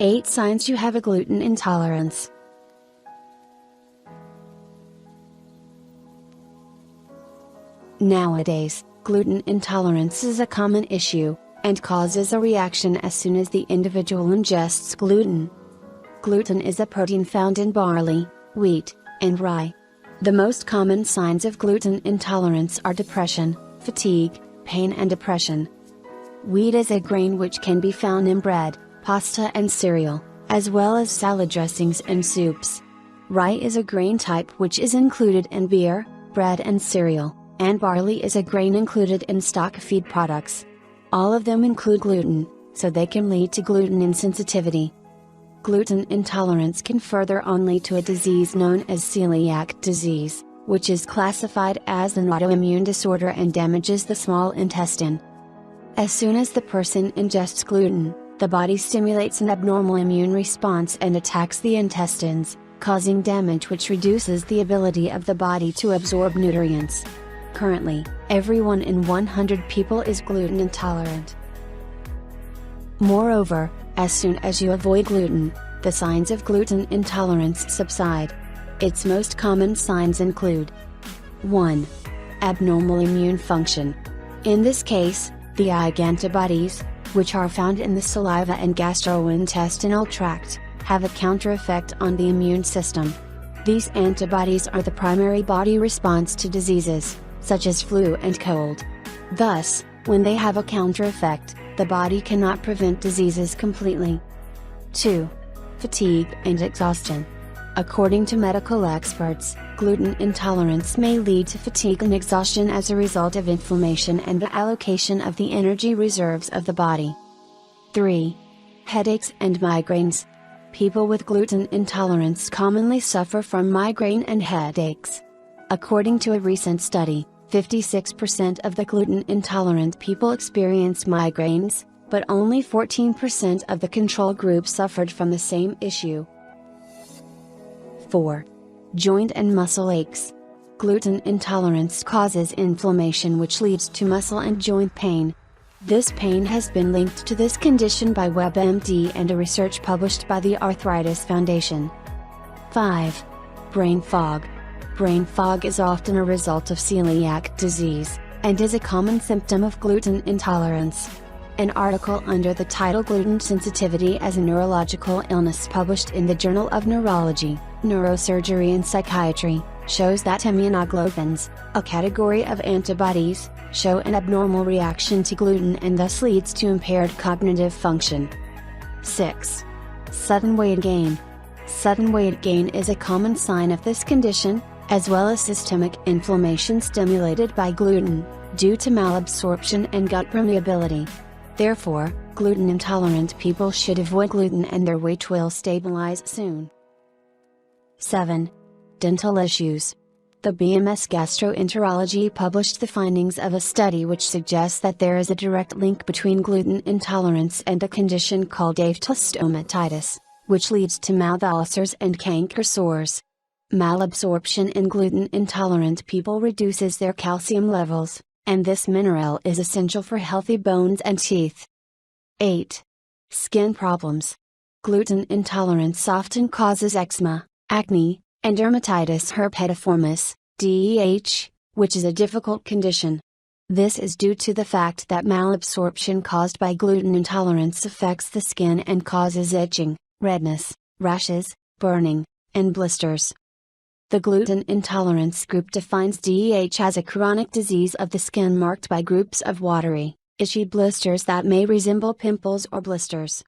8 signs you have a gluten intolerance. Nowadays, gluten intolerance is a common issue, and causes a reaction as soon as the individual ingests gluten. Gluten is a protein found in barley, wheat, and rye. The most common signs of gluten intolerance are depression, fatigue, pain and depression. Wheat is a grain which can be found in bread, pasta and cereal, as well as salad dressings and soups. Rye is a grain type which is included in beer, bread and cereal, and barley is a grain included in stock feed products. All of them include gluten, so they can lead to gluten insensitivity. Gluten intolerance can further on lead to a disease known as celiac disease, which is classified as an autoimmune disorder and damages the small intestine. As soon as the person ingests gluten, the body stimulates an abnormal immune response and attacks the intestines, causing damage which reduces the ability of the body to absorb nutrients. Currently, every 1 in 100 people is gluten intolerant. Moreover, as soon as you avoid gluten, the signs of gluten intolerance subside. Its most common signs include 1. Abnormal immune function. In this case, the IgG antibodies, which are found in the saliva and gastrointestinal tract, have a counter effect on the immune system. These antibodies are the primary body response to diseases, such as flu and cold. Thus, when they have a counter effect, the body cannot prevent diseases completely. 2. Fatigue and exhaustion. According to medical experts, gluten intolerance may lead to fatigue and exhaustion as a result of inflammation and the allocation of the energy reserves of the body. 3. Headaches and migraines. People with gluten intolerance commonly suffer from migraine and headaches. According to a recent study, 56% of the gluten intolerant people experienced migraines, but only 14% of the control group suffered from the same issue. 4. Joint and muscle aches. Gluten intolerance causes inflammation which leads to muscle and joint pain. This pain has been linked to this condition by WebMD and a research published by the Arthritis Foundation. 5. Brain fog. Brain fog is often a result of celiac disease, and is a common symptom of gluten intolerance. An article under the title Gluten Sensitivity as a Neurological Illness published in the Journal of Neurology, Neurosurgery and Psychiatry, shows that immunoglobulins, a category of antibodies, show an abnormal reaction to gluten and thus leads to impaired cognitive function. 6. Sudden weight gain. Sudden weight gain is a common sign of this condition, as well as systemic inflammation stimulated by gluten, due to malabsorption and gut permeability. Therefore, gluten intolerant people should avoid gluten and their weight will stabilize soon. 7. Dental issues. The BMS Gastroenterology published the findings of a study which suggests that there is a direct link between gluten intolerance and a condition called aphthous stomatitis, which leads to mouth ulcers and canker sores. Malabsorption in gluten intolerant people reduces their calcium levels, and this mineral is essential for healthy bones and teeth. 8. Skin problems. Gluten intolerance often causes eczema, acne, and dermatitis herpetiformis, DEH, which is a difficult condition. This is due to the fact that malabsorption caused by gluten intolerance affects the skin and causes itching, redness, rashes, burning, and blisters. The gluten intolerance group defines DEH as a chronic disease of the skin marked by groups of watery, itchy blisters that may resemble pimples or blisters.